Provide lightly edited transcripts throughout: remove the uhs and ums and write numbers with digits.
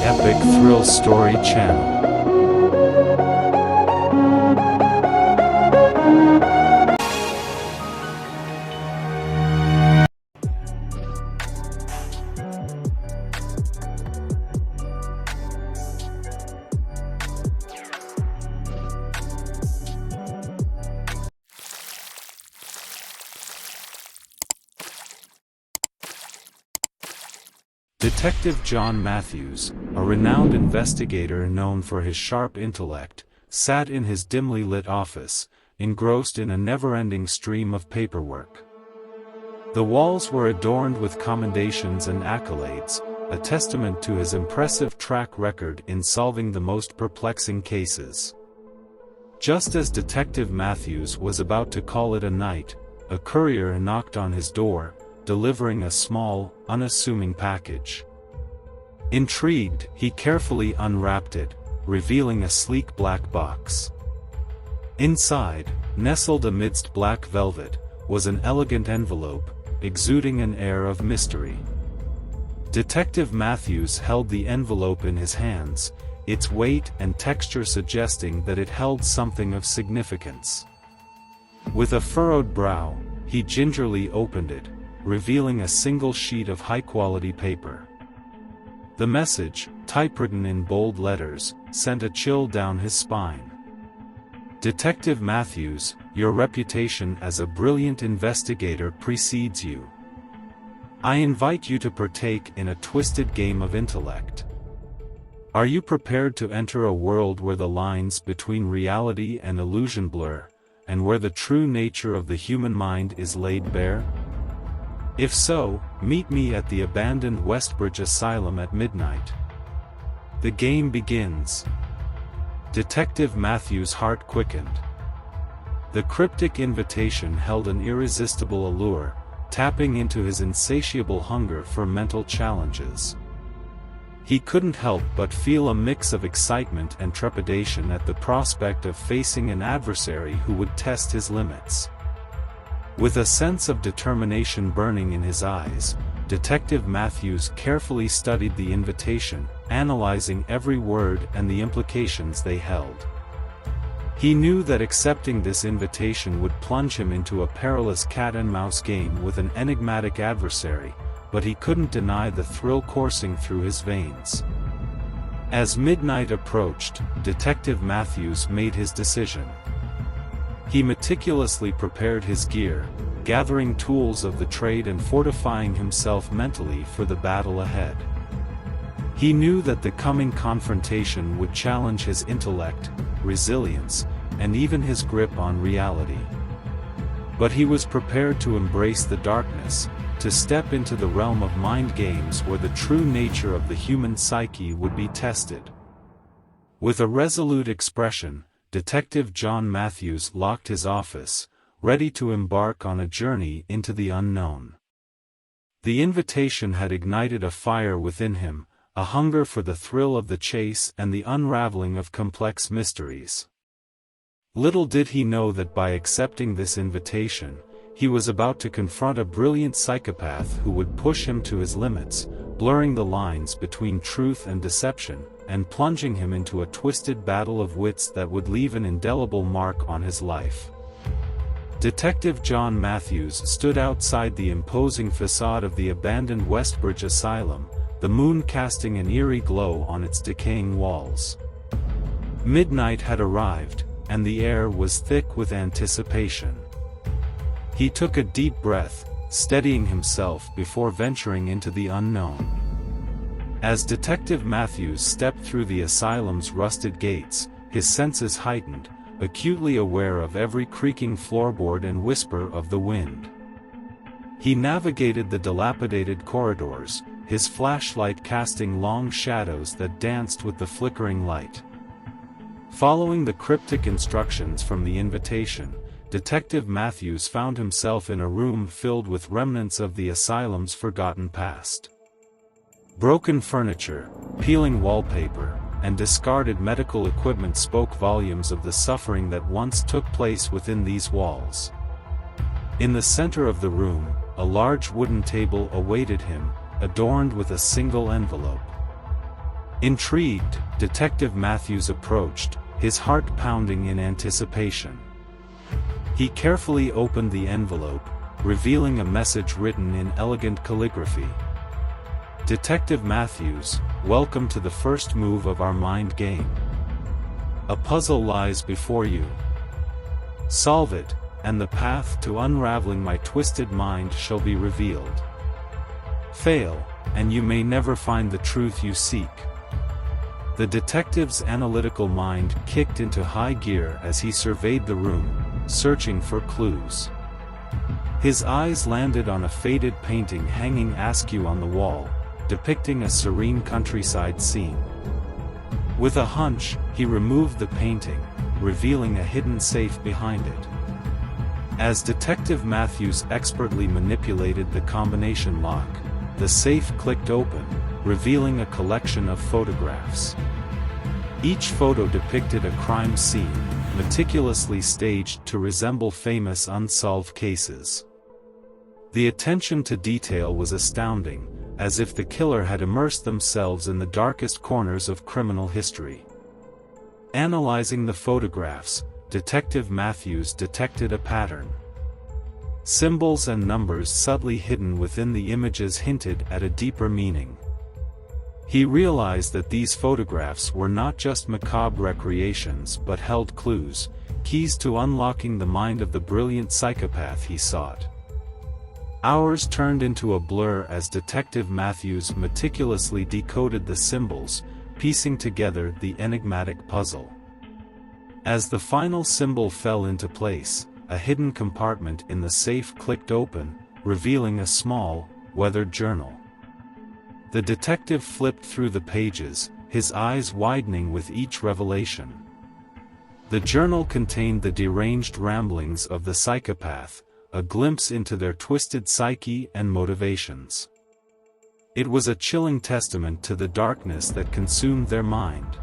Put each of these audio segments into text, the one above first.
Epic Thrill Story channel. Detective John Matthews, a renowned investigator known for his sharp intellect, sat in his dimly lit office, engrossed in a never-ending stream of paperwork. The walls were adorned with commendations and accolades, a testament to his impressive track record in solving the most perplexing cases. Just as Detective Matthews was about to call it a night, a courier knocked on his door, delivering a small, unassuming package. Intrigued, he carefully unwrapped it, revealing a sleek black box. Inside, nestled amidst black velvet, was an elegant envelope, exuding an air of mystery. Detective Matthews held the envelope in his hands, its weight and texture suggesting that it held something of significance. With a furrowed brow, he gingerly opened it, revealing a single sheet of high-quality paper. The message, typewritten in bold letters, sent a chill down his spine. Detective Matthews, your reputation as a brilliant investigator precedes you. I invite you to partake in a twisted game of intellect. Are you prepared to enter a world where the lines between reality and illusion blur, and where the true nature of the human mind is laid bare? If so, meet me at the abandoned Westbridge Asylum at midnight. The game begins. Detective Matthews' heart quickened. The cryptic invitation held an irresistible allure, tapping into his insatiable hunger for mental challenges. He couldn't help but feel a mix of excitement and trepidation at the prospect of facing an adversary who would test his limits. With a sense of determination burning in his eyes, Detective Matthews carefully studied the invitation, analyzing every word and the implications they held. He knew that accepting this invitation would plunge him into a perilous cat-and-mouse game with an enigmatic adversary, but he couldn't deny the thrill coursing through his veins. As midnight approached, Detective Matthews made his decision. He meticulously prepared his gear, gathering tools of the trade and fortifying himself mentally for the battle ahead. He knew that the coming confrontation would challenge his intellect, resilience, and even his grip on reality. But he was prepared to embrace the darkness, to step into the realm of mind games where the true nature of the human psyche would be tested. With a resolute expression, Detective John Matthews locked his office, ready to embark on a journey into the unknown. The invitation had ignited a fire within him, a hunger for the thrill of the chase and the unraveling of complex mysteries. Little did he know that by accepting this invitation, he was about to confront a brilliant psychopath who would push him to his limits, blurring the lines between truth and deception, and plunging him into a twisted battle of wits that would leave an indelible mark on his life. Detective John Matthews stood outside the imposing facade of the abandoned Westbridge Asylum, the moon casting an eerie glow on its decaying walls. Midnight had arrived, and the air was thick with anticipation. He took a deep breath, steadying himself before venturing into the unknown. As Detective Matthews stepped through the asylum's rusted gates, his senses heightened, acutely aware of every creaking floorboard and whisper of the wind. He navigated the dilapidated corridors, his flashlight casting long shadows that danced with the flickering light. Following the cryptic instructions from the invitation, Detective Matthews found himself in a room filled with remnants of the asylum's forgotten past. Broken furniture, peeling wallpaper, and discarded medical equipment spoke volumes of the suffering that once took place within these walls. In the center of the room, a large wooden table awaited him, adorned with a single envelope. Intrigued, Detective Matthews approached, his heart pounding in anticipation. He carefully opened the envelope, revealing a message written in elegant calligraphy. Detective Matthews, welcome to the first move of our mind game. A puzzle lies before you. Solve it, and the path to unraveling my twisted mind shall be revealed. Fail, and you may never find the truth you seek. The detective's analytical mind kicked into high gear as he surveyed the room, searching for clues. His eyes landed on a faded painting hanging askew on the wall, depicting a serene countryside scene. With a hunch, he removed the painting, revealing a hidden safe behind it. As Detective Matthews expertly manipulated the combination lock, the safe clicked open, revealing a collection of photographs. Each photo depicted a crime scene, meticulously staged to resemble famous unsolved cases. The attention to detail was astounding, as if the killer had immersed themselves in the darkest corners of criminal history. Analyzing the photographs, Detective Matthews detected a pattern. Symbols and numbers subtly hidden within the images hinted at a deeper meaning. He realized that these photographs were not just macabre recreations but held clues, keys to unlocking the mind of the brilliant psychopath he sought. Hours turned into a blur as Detective Matthews meticulously decoded the symbols, piecing together the enigmatic puzzle. As the final symbol fell into place, a hidden compartment in the safe clicked open, revealing a small, weathered journal. The detective flipped through the pages, his eyes widening with each revelation. The journal contained the deranged ramblings of the psychopath, a glimpse into their twisted psyche and motivations. It was a chilling testament to the darkness that consumed their mind.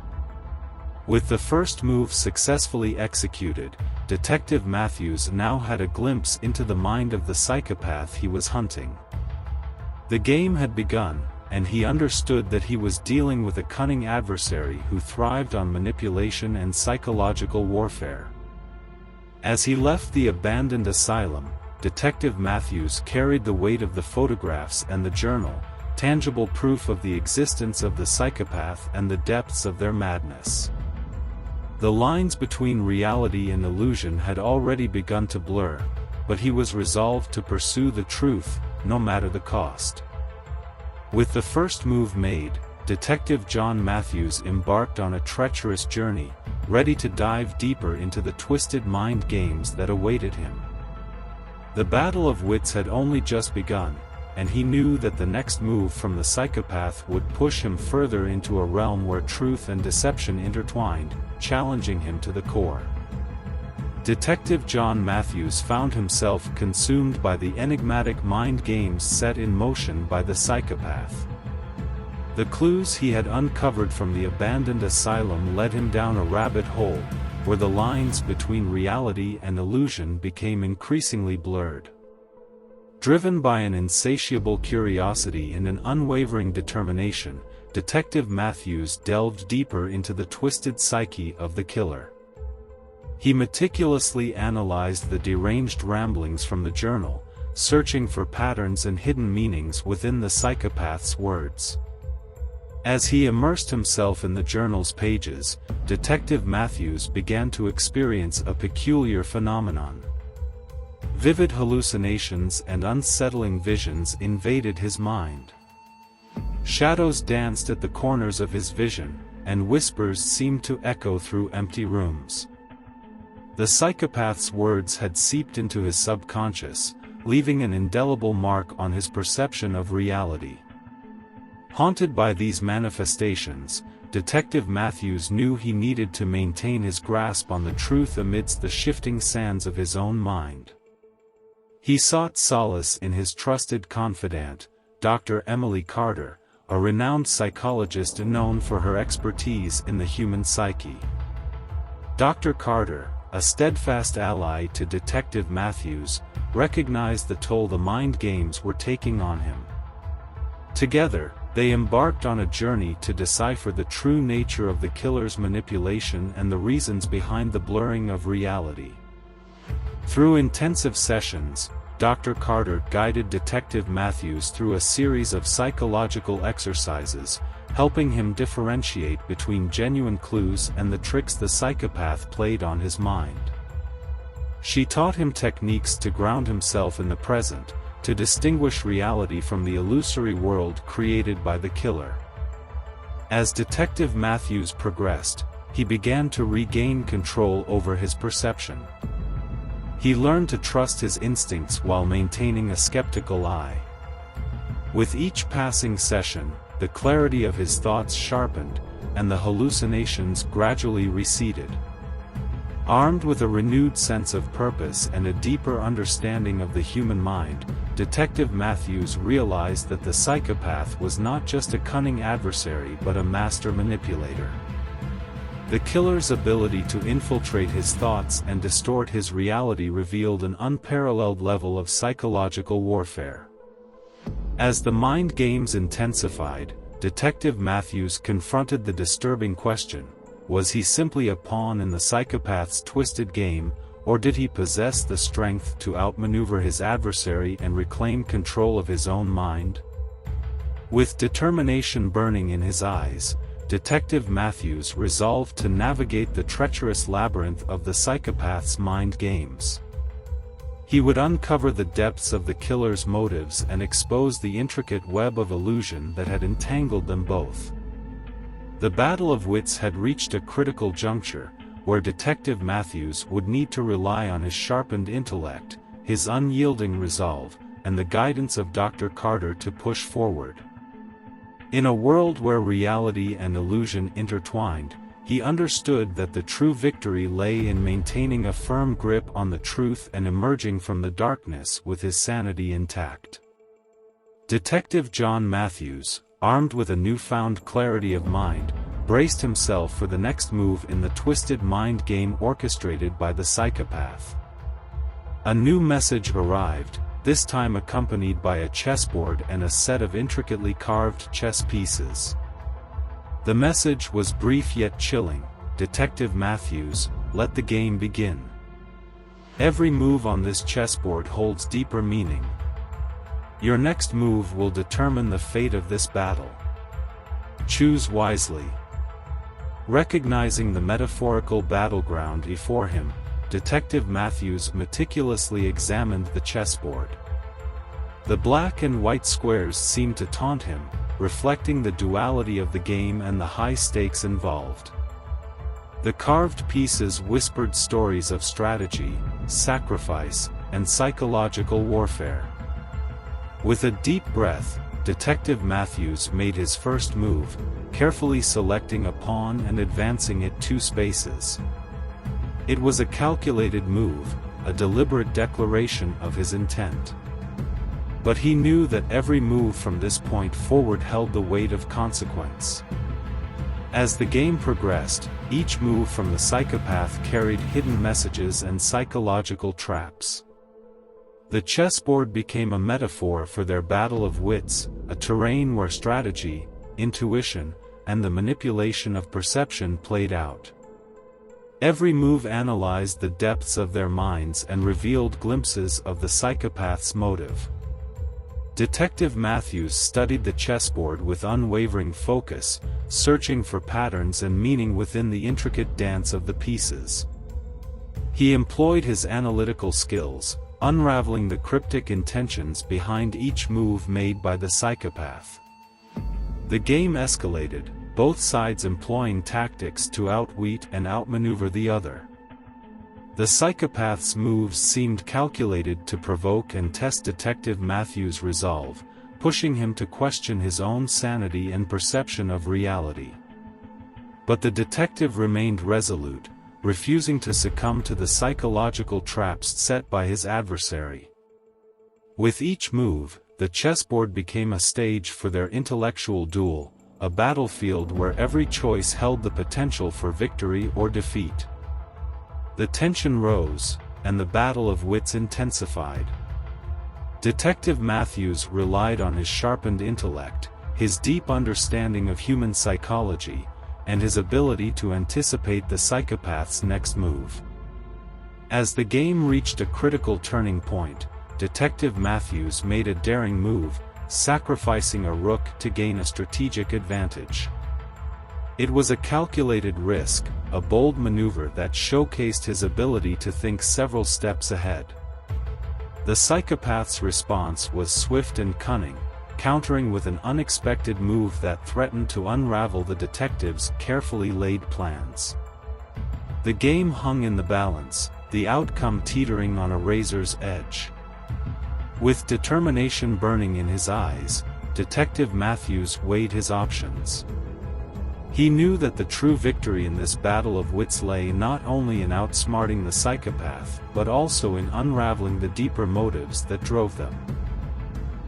With the first move successfully executed, Detective Matthews now had a glimpse into the mind of the psychopath he was hunting. The game had begun, and he understood that he was dealing with a cunning adversary who thrived on manipulation and psychological warfare. As he left the abandoned asylum, Detective Matthews carried the weight of the photographs and the journal, tangible proof of the existence of the psychopath and the depths of their madness. The lines between reality and illusion had already begun to blur, but he was resolved to pursue the truth, no matter the cost. With the first move made, Detective John Matthews embarked on a treacherous journey, ready to dive deeper into the twisted mind games that awaited him. The battle of wits had only just begun, and he knew that the next move from the psychopath would push him further into a realm where truth and deception intertwined, challenging him to the core. Detective John Matthews found himself consumed by the enigmatic mind games set in motion by the psychopath. The clues he had uncovered from the abandoned asylum led him down a rabbit hole, where the lines between reality and illusion became increasingly blurred. Driven by an insatiable curiosity and an unwavering determination, Detective Matthews delved deeper into the twisted psyche of the killer. He meticulously analyzed the deranged ramblings from the journal, searching for patterns and hidden meanings within the psychopath's words. As he immersed himself in the journal's pages, Detective Matthews began to experience a peculiar phenomenon. Vivid hallucinations and unsettling visions invaded his mind. Shadows danced at the corners of his vision, and whispers seemed to echo through empty rooms. The psychopath's words had seeped into his subconscious, leaving an indelible mark on his perception of reality. Haunted by these manifestations, Detective Matthews knew he needed to maintain his grasp on the truth amidst the shifting sands of his own mind. He sought solace in his trusted confidant, Dr. Emily Carter, a renowned psychologist known for her expertise in the human psyche. Dr. Carter, a steadfast ally to Detective Matthews, recognized the toll the mind games were taking on him. Together, They embarked on a journey to decipher the true nature of the killer's manipulation and the reasons behind the blurring of reality. Through intensive sessions, Dr. Carter guided Detective Matthews through a series of psychological exercises, helping him differentiate between genuine clues and the tricks the psychopath played on his mind. She taught him techniques to ground himself in the present, to distinguish reality from the illusory world created by the killer. As Detective Matthews progressed, he began to regain control over his perception. He learned to trust his instincts while maintaining a skeptical eye. With each passing session, the clarity of his thoughts sharpened, and the hallucinations gradually receded. Armed with a renewed sense of purpose and a deeper understanding of the human mind, Detective Matthews realized that the psychopath was not just a cunning adversary but a master manipulator. The killer's ability to infiltrate his thoughts and distort his reality revealed an unparalleled level of psychological warfare. As the mind games intensified, Detective Matthews confronted the disturbing question: was he simply a pawn in the psychopath's twisted game, or did he possess the strength to outmaneuver his adversary and reclaim control of his own mind? With determination burning in his eyes, Detective Matthews resolved to navigate the treacherous labyrinth of the psychopath's mind games. He would uncover the depths of the killer's motives and expose the intricate web of illusion that had entangled them both. The battle of wits had reached a critical juncture, where Detective Matthews would need to rely on his sharpened intellect, his unyielding resolve, and the guidance of Dr. Carter to push forward. In a world where reality and illusion intertwined, he understood that the true victory lay in maintaining a firm grip on the truth and emerging from the darkness with his sanity intact. Detective John Matthews, armed with a newfound clarity of mind, braced himself for the next move in the twisted mind game orchestrated by the psychopath. A new message arrived, this time accompanied by a chessboard and a set of intricately carved chess pieces. The message was brief yet chilling: Detective Matthews, let the game begin. Every move on this chessboard holds deeper meaning. Your next move will determine the fate of this battle. Choose wisely. Recognizing the metaphorical battleground before him, Detective Matthews meticulously examined the chessboard. The black and white squares seemed to taunt him, reflecting the duality of the game and the high stakes involved. The carved pieces whispered stories of strategy, sacrifice, and psychological warfare. With a deep breath, Detective Matthews made his first move, carefully selecting a pawn and advancing it 2 spaces. It was a calculated move, a deliberate declaration of his intent. But he knew that every move from this point forward held the weight of consequence. As the game progressed, each move from the psychopath carried hidden messages and psychological traps. The chessboard became a metaphor for their battle of wits, a terrain where strategy, intuition, and the manipulation of perception played out. Every move analyzed the depths of their minds and revealed glimpses of the psychopath's motive. Detective Matthews studied the chessboard with unwavering focus, searching for patterns and meaning within the intricate dance of the pieces. He employed his analytical skills, unraveling the cryptic intentions behind each move made by the psychopath. The game escalated, both sides employing tactics to outwit and outmaneuver the other. The psychopath's moves seemed calculated to provoke and test Detective Matthews' resolve, pushing him to question his own sanity and perception of reality. But the detective remained resolute, refusing to succumb to the psychological traps set by his adversary. With each move, the chessboard became a stage for their intellectual duel, a battlefield where every choice held the potential for victory or defeat. The tension rose, and the battle of wits intensified. Detective Matthews relied on his sharpened intellect, his deep understanding of human psychology, and his ability to anticipate the psychopath's next move. As the game reached a critical turning point, Detective Matthews made a daring move, sacrificing a rook to gain a strategic advantage. It was a calculated risk, a bold maneuver that showcased his ability to think several steps ahead. The psychopath's response was swift and cunning, countering with an unexpected move that threatened to unravel the detective's carefully laid plans. The game hung in the balance, the outcome teetering on a razor's edge. With determination burning in his eyes, Detective Matthews weighed his options. He knew that the true victory in this battle of wits lay not only in outsmarting the psychopath, but also in unraveling the deeper motives that drove them.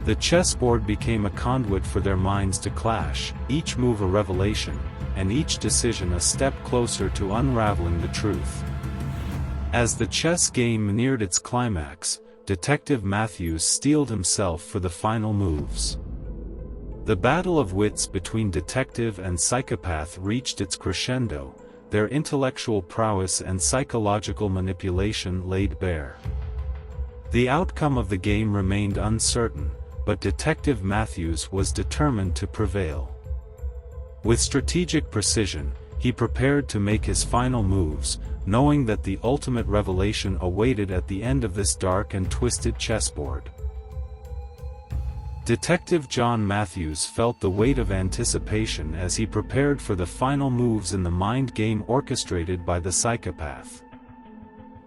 The chessboard became a conduit for their minds to clash, each move a revelation, and each decision a step closer to unraveling the truth. As the chess game neared its climax, Detective Matthews steeled himself for the final moves. The battle of wits between detective and psychopath reached its crescendo, their intellectual prowess and psychological manipulation laid bare. The outcome of the game remained uncertain, but Detective Matthews was determined to prevail. With strategic precision, he prepared to make his final moves, knowing that the ultimate revelation awaited at the end of this dark and twisted chessboard. Detective John Matthews felt the weight of anticipation as he prepared for the final moves in the mind game orchestrated by the psychopath.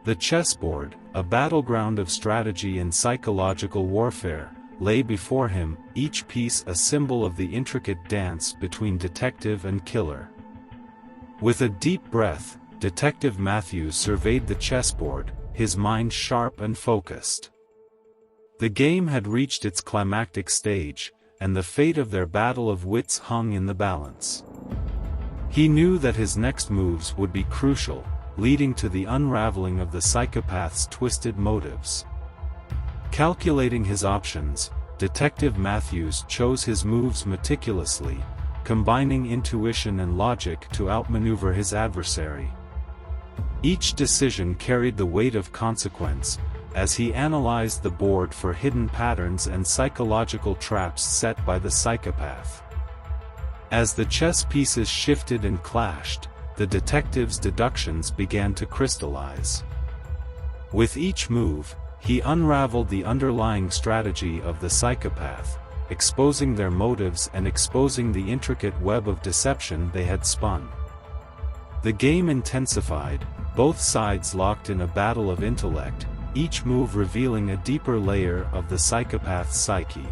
The chessboard, a battleground of strategy and psychological warfare, lay before him, each piece a symbol of the intricate dance between detective and killer. With a deep breath, Detective Matthews surveyed the chessboard, his mind sharp and focused. The game had reached its climactic stage, and the fate of their battle of wits hung in the balance. He knew that his next moves would be crucial, leading to the unraveling of the psychopath's twisted motives. Calculating his options, Detective Matthews chose his moves meticulously, combining intuition and logic to outmaneuver his adversary. Each decision carried the weight of consequence, as he analyzed the board for hidden patterns and psychological traps set by the psychopath. As the chess pieces shifted and clashed, the detective's deductions began to crystallize. With each move, he unraveled the underlying strategy of the psychopath, exposing their motives and exposing the intricate web of deception they had spun. The game intensified, both sides locked in a battle of intellect, each move revealing a deeper layer of the psychopath's psyche.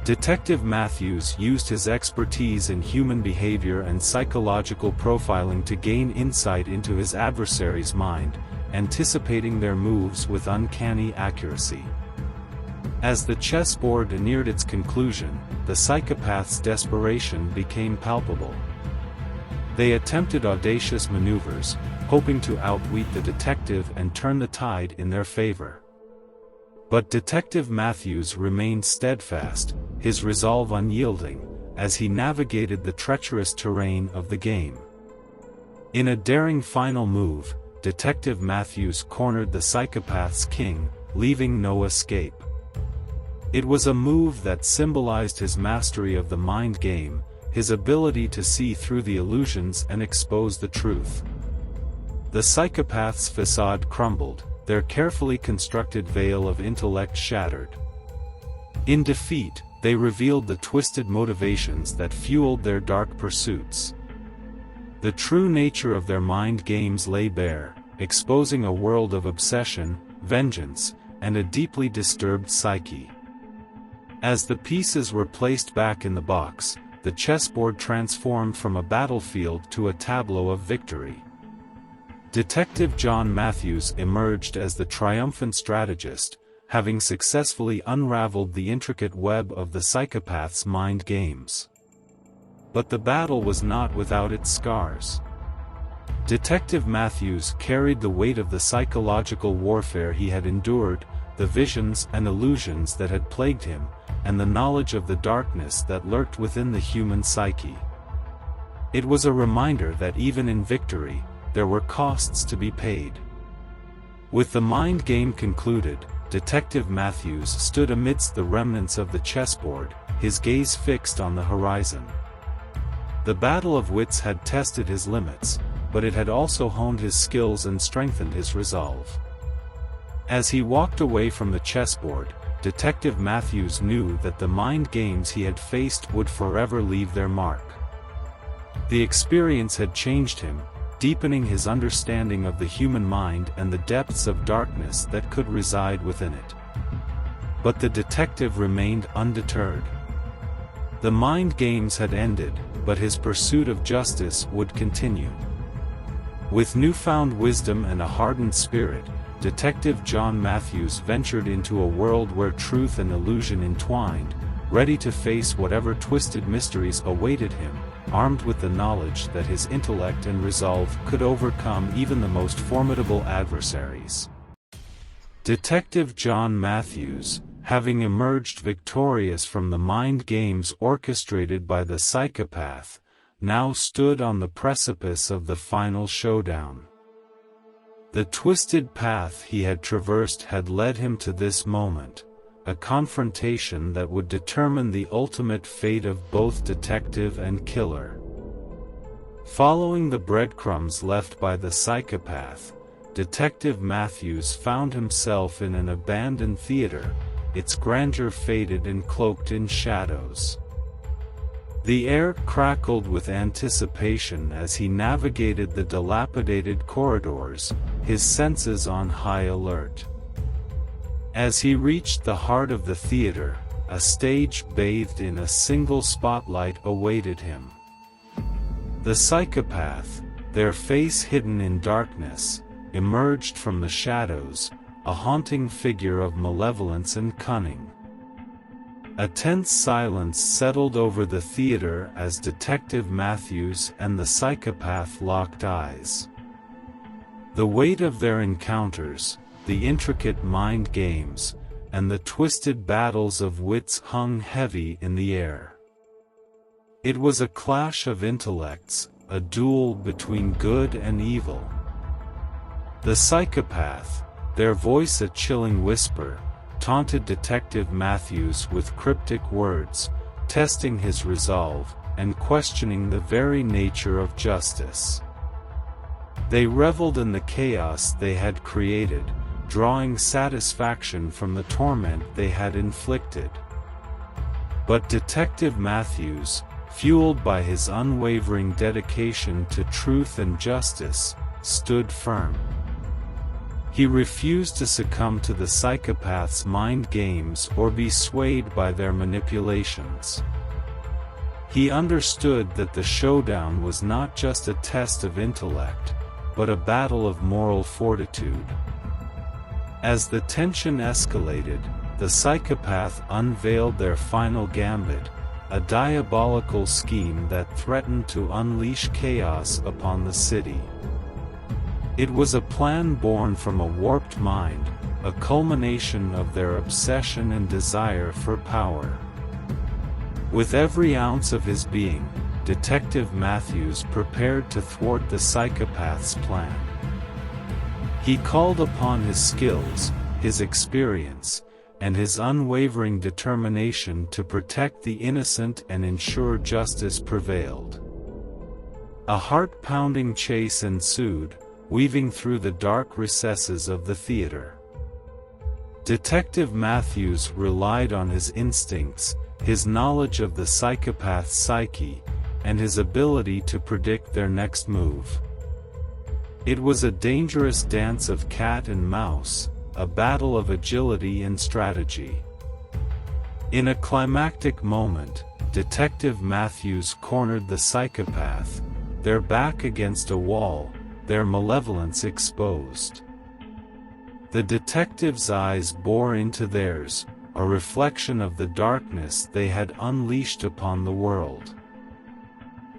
Detective Matthews used his expertise in human behavior and psychological profiling to gain insight into his adversary's mind, anticipating their moves with uncanny accuracy. As the chessboard neared its conclusion, the psychopath's desperation became palpable. They attempted audacious maneuvers, hoping to outwit the detective and turn the tide in their favor. But Detective Matthews remained steadfast, his resolve unyielding, as he navigated the treacherous terrain of the game. In a daring final move, Detective Matthews cornered the psychopath's king, leaving no escape. It was a move that symbolized his mastery of the mind game, his ability to see through the illusions and expose the truth. The psychopath's facade crumbled, their carefully constructed veil of intellect shattered. In defeat, they revealed the twisted motivations that fueled their dark pursuits. The true nature of their mind games lay bare, exposing a world of obsession, vengeance, and a deeply disturbed psyche. As the pieces were placed back in the box, the chessboard transformed from a battlefield to a tableau of victory. Detective John Matthews emerged as the triumphant strategist, having successfully unraveled the intricate web of the psychopath's mind games. But the battle was not without its scars. Detective Matthews carried the weight of the psychological warfare he had endured, the visions and illusions that had plagued him, and the knowledge of the darkness that lurked within the human psyche. It was a reminder that even in victory, there were costs to be paid. With the mind game concluded, Detective Matthews stood amidst the remnants of the chessboard, his gaze fixed on the horizon. The battle of wits had tested his limits, but it had also honed his skills and strengthened his resolve. As he walked away from the chessboard, Detective Matthews knew that the mind games he had faced would forever leave their mark. The experience had changed him, deepening his understanding of the human mind and the depths of darkness that could reside within it. But the detective remained undeterred. The mind games had ended, but his pursuit of justice would continue. With newfound wisdom and a hardened spirit, Detective John Matthews ventured into a world where truth and illusion entwined, ready to face whatever twisted mysteries awaited him, armed with the knowledge that his intellect and resolve could overcome even the most formidable adversaries. Detective John Matthews, having emerged victorious from the mind games orchestrated by the psychopath, now stood on the precipice of the final showdown. The twisted path he had traversed had led him to this moment, a confrontation that would determine the ultimate fate of both detective and killer. Following the breadcrumbs left by the psychopath, Detective Matthews found himself in an abandoned theater, its grandeur faded and cloaked in shadows. The air crackled with anticipation as he navigated the dilapidated corridors, his senses on high alert. As he reached the heart of the theater, a stage bathed in a single spotlight awaited him. The psychopath, their face hidden in darkness, emerged from the shadows, a haunting figure of malevolence and cunning. A tense silence settled over the theater as Detective Matthews and the psychopath locked eyes. The weight of their encounters, the intricate mind games, and the twisted battles of wits hung heavy in the air. It was a clash of intellects, a duel between good and evil. The psychopath, their voice a chilling whisper, taunted Detective Matthews with cryptic words, testing his resolve, and questioning the very nature of justice. They reveled in the chaos they had created, drawing satisfaction from the torment they had inflicted. But Detective Matthews, fueled by his unwavering dedication to truth and justice, stood firm. He refused to succumb to the psychopath's mind games or be swayed by their manipulations. He understood that the showdown was not just a test of intellect, but a battle of moral fortitude. As the tension escalated, the psychopath unveiled their final gambit, a diabolical scheme that threatened to unleash chaos upon the city. It was a plan born from a warped mind, a culmination of their obsession and desire for power. With every ounce of his being, Detective Matthews prepared to thwart the psychopath's plan. He called upon his skills, his experience, and his unwavering determination to protect the innocent and ensure justice prevailed. A heart-pounding chase ensued, weaving through the dark recesses of the theater. Detective Matthews relied on his instincts, his knowledge of the psychopath's psyche, and his ability to predict their next move. It was a dangerous dance of cat and mouse, a battle of agility and strategy. In a climactic moment, Detective Matthews cornered the psychopath, their back against a wall, their malevolence exposed. The detective's eyes bore into theirs, a reflection of the darkness they had unleashed upon the world.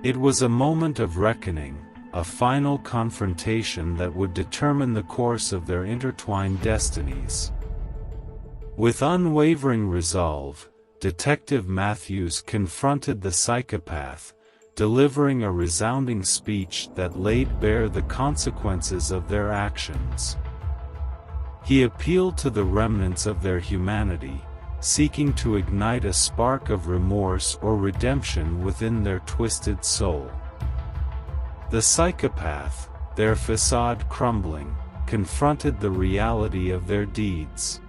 It was a moment of reckoning, a final confrontation that would determine the course of their intertwined destinies. With unwavering resolve, Detective Matthews confronted the psychopath, delivering a resounding speech that laid bare the consequences of their actions. He appealed to the remnants of their humanity, seeking to ignite a spark of remorse or redemption within their twisted soul. The psychopath, their facade crumbling, confronted the reality of their deeds.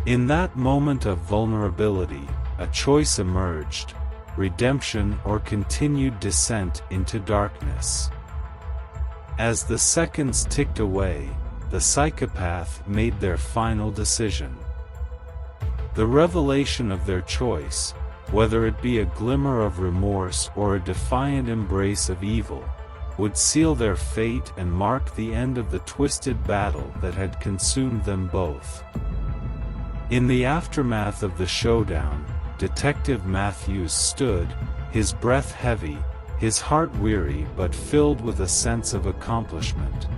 In that moment of vulnerability, a choice emerged: redemption or continued descent into darkness. As the seconds ticked away, the psychopath made their final decision. The revelation of their choice, whether it be a glimmer of remorse or a defiant embrace of evil, would seal their fate and mark the end of the twisted battle that had consumed them both. In the aftermath of the showdown, Detective Matthews stood, his breath heavy, his heart weary but filled with a sense of accomplishment.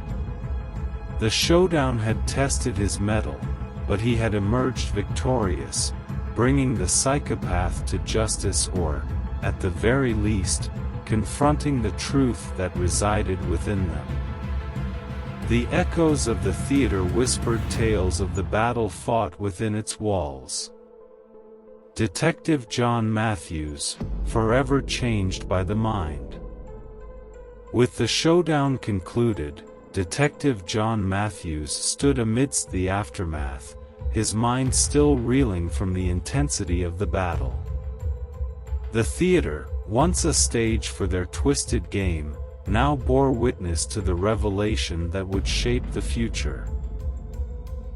The showdown had tested his mettle, but he had emerged victorious, bringing the psychopath to justice or, at the very least, confronting the truth that resided within them. The echoes of the theater whispered tales of the battle fought within its walls. Detective John Matthews, forever changed by the mind. With the showdown concluded, Detective John Matthews stood amidst the aftermath, his mind still reeling from the intensity of the battle. The theater, once a stage for their twisted game, now bore witness to the revelation that would shape the future.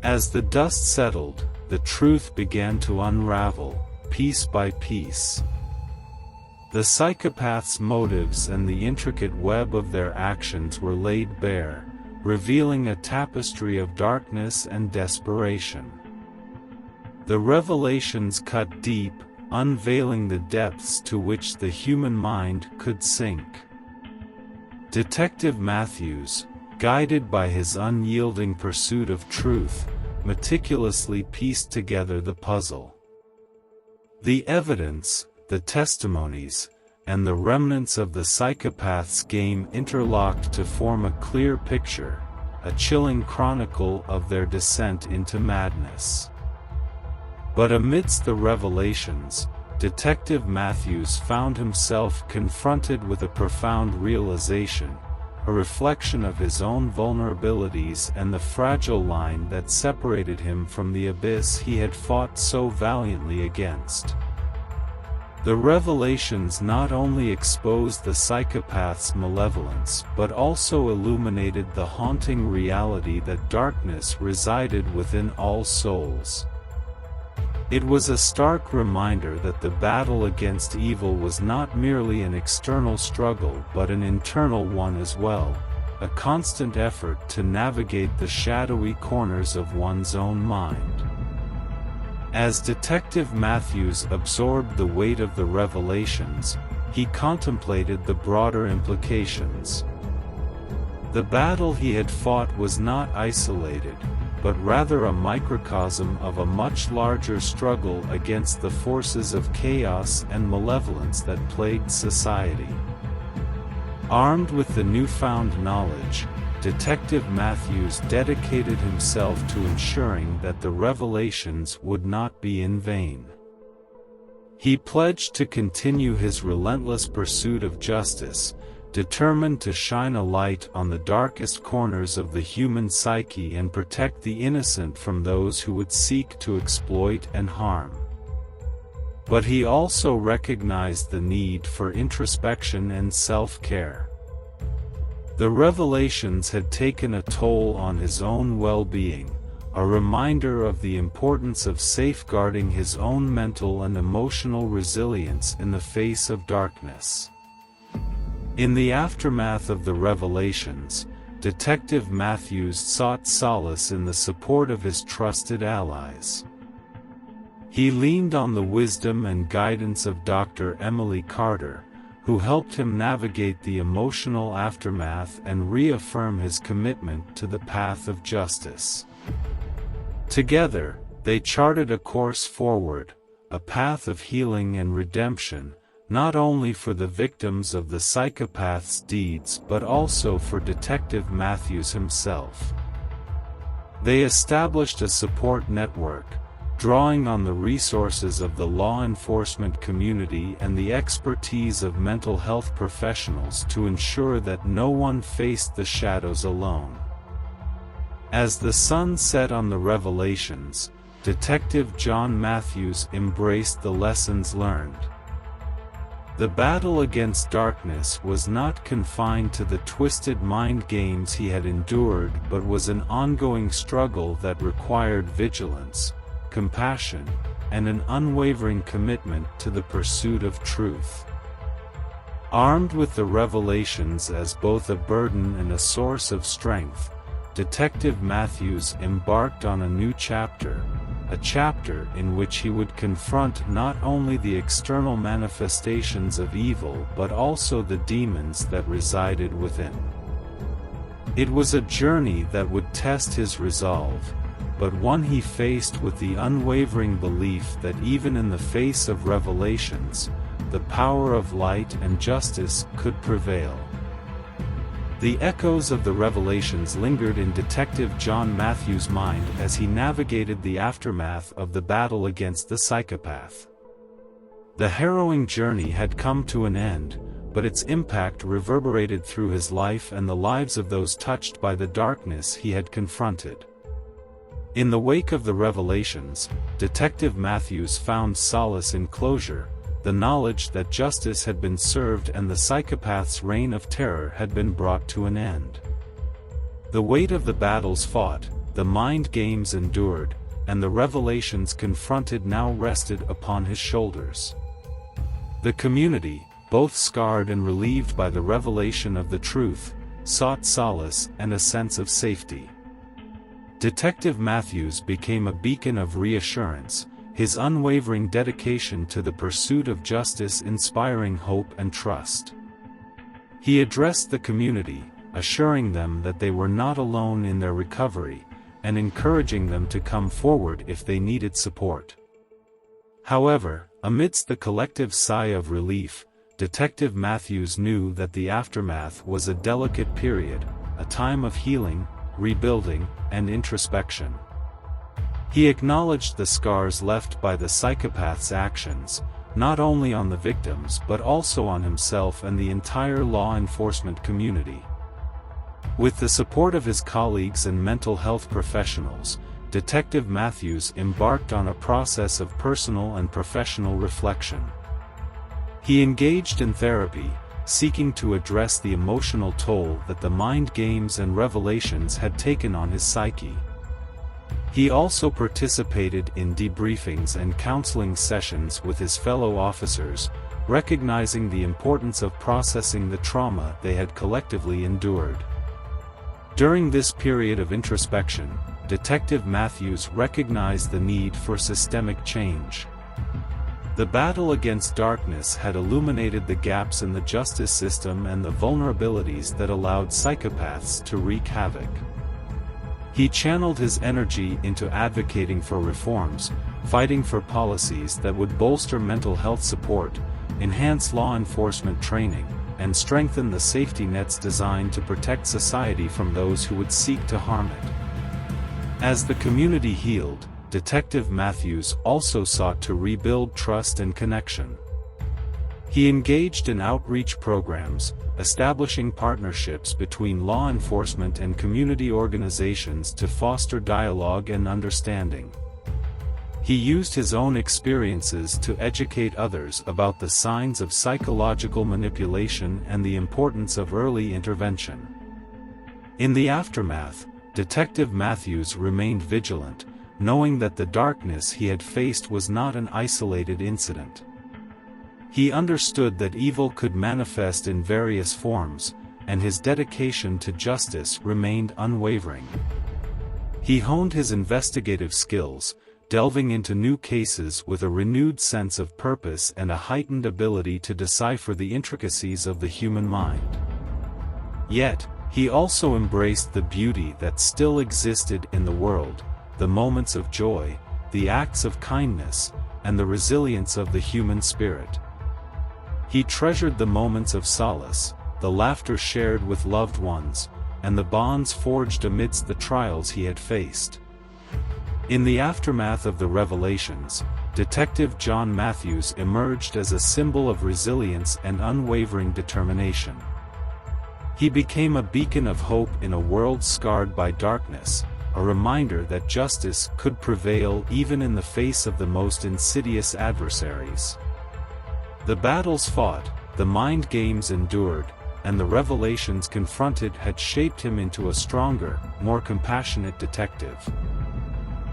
As the dust settled, the truth began to unravel, piece by piece. The psychopath's motives and the intricate web of their actions were laid bare, revealing a tapestry of darkness and desperation. The revelations cut deep, unveiling the depths to which the human mind could sink. Detective Matthews, guided by his unyielding pursuit of truth, meticulously pieced together the puzzle. The evidence, the testimonies, and the remnants of the psychopath's game interlocked to form a clear picture, a chilling chronicle of their descent into madness. But amidst the revelations, Detective Matthews found himself confronted with a profound realization, a reflection of his own vulnerabilities and the fragile line that separated him from the abyss he had fought so valiantly against. The revelations not only exposed the psychopath's malevolence but also illuminated the haunting reality that darkness resided within all souls. It was a stark reminder that the battle against evil was not merely an external struggle but an internal one as well, a constant effort to navigate the shadowy corners of one's own mind. As Detective Matthews absorbed the weight of the revelations, he contemplated the broader implications. The battle he had fought was not isolated, but rather a microcosm of a much larger struggle against the forces of chaos and malevolence that plagued society. Armed with the newfound knowledge, Detective Matthews dedicated himself to ensuring that the revelations would not be in vain. He pledged to continue his relentless pursuit of justice, determined to shine a light on the darkest corners of the human psyche and protect the innocent from those who would seek to exploit and harm. But he also recognized the need for introspection and self-care. The revelations had taken a toll on his own well-being, a reminder of the importance of safeguarding his own mental and emotional resilience in the face of darkness. In the aftermath of the revelations, Detective Matthews sought solace in the support of his trusted allies. He leaned on the wisdom and guidance of Dr. Emily Carter, who helped him navigate the emotional aftermath and reaffirm his commitment to the path of justice. Together, they charted a course forward, a path of healing and redemption, not only for the victims of the psychopath's deeds but also for Detective Matthews himself. They established a support network, drawing on the resources of the law enforcement community and the expertise of mental health professionals to ensure that no one faced the shadows alone. As the sun set on the revelations, Detective John Matthews embraced the lessons learned. The battle against darkness was not confined to the twisted mind games he had endured but was an ongoing struggle that required vigilance, compassion, and an unwavering commitment to the pursuit of truth. Armed with the revelations as both a burden and a source of strength, Detective Matthews embarked on a new chapter, a chapter in which he would confront not only the external manifestations of evil but also the demons that resided within. It was a journey that would test his resolve, but one he faced with the unwavering belief that even in the face of revelations, the power of light and justice could prevail. The echoes of the revelations lingered in Detective John Matthews' mind as he navigated the aftermath of the battle against the psychopath. The harrowing journey had come to an end, but its impact reverberated through his life and the lives of those touched by the darkness he had confronted. In the wake of the revelations, Detective Matthews found solace in closure, the knowledge that justice had been served and the psychopath's reign of terror had been brought to an end. The weight of the battles fought, the mind games endured, and the revelations confronted now rested upon his shoulders. The community, both scarred and relieved by the revelation of the truth, sought solace and a sense of safety. Detective Matthews became a beacon of reassurance, his unwavering dedication to the pursuit of justice inspiring hope and trust. He addressed the community, assuring them that they were not alone in their recovery, and encouraging them to come forward if they needed support. However, amidst the collective sigh of relief, Detective Matthews knew that the aftermath was a delicate period, a time of healing, rebuilding, and introspection. He acknowledged the scars left by the psychopath's actions, not only on the victims but also on himself and the entire law enforcement community. With the support of his colleagues and mental health professionals, Detective Matthews embarked on a process of personal and professional reflection. He engaged in therapy, seeking to address the emotional toll that the mind games and revelations had taken on his psyche. He also participated in debriefings and counseling sessions with his fellow officers, recognizing the importance of processing the trauma they had collectively endured. During this period of introspection, Detective Matthews recognized the need for systemic change. The battle against darkness had illuminated the gaps in the justice system and the vulnerabilities that allowed psychopaths to wreak havoc. He channeled his energy into advocating for reforms, fighting for policies that would bolster mental health support, enhance law enforcement training, and strengthen the safety nets designed to protect society from those who would seek to harm it. As the community healed, Detective Matthews also sought to rebuild trust and connection. He engaged in outreach programs, establishing partnerships between law enforcement and community organizations to foster dialogue and understanding. He used his own experiences to educate others about the signs of psychological manipulation and the importance of early intervention. In the aftermath, Detective Matthews remained vigilant, knowing that the darkness he had faced was not an isolated incident. He understood that evil could manifest in various forms, and his dedication to justice remained unwavering. He honed his investigative skills, delving into new cases with a renewed sense of purpose and a heightened ability to decipher the intricacies of the human mind. Yet, he also embraced the beauty that still existed in the world, the moments of joy, the acts of kindness, and the resilience of the human spirit. He treasured the moments of solace, the laughter shared with loved ones, and the bonds forged amidst the trials he had faced. In the aftermath of the revelations, Detective John Matthews emerged as a symbol of resilience and unwavering determination. He became a beacon of hope in a world scarred by darkness, a reminder that justice could prevail even in the face of the most insidious adversaries. The battles fought, the mind games endured, and the revelations confronted had shaped him into a stronger, more compassionate detective.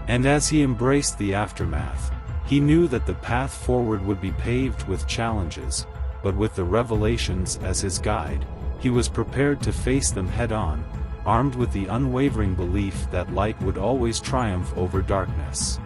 And as he embraced the aftermath, he knew that the path forward would be paved with challenges, but with the revelations as his guide, he was prepared to face them head-on, armed with the unwavering belief that light would always triumph over darkness.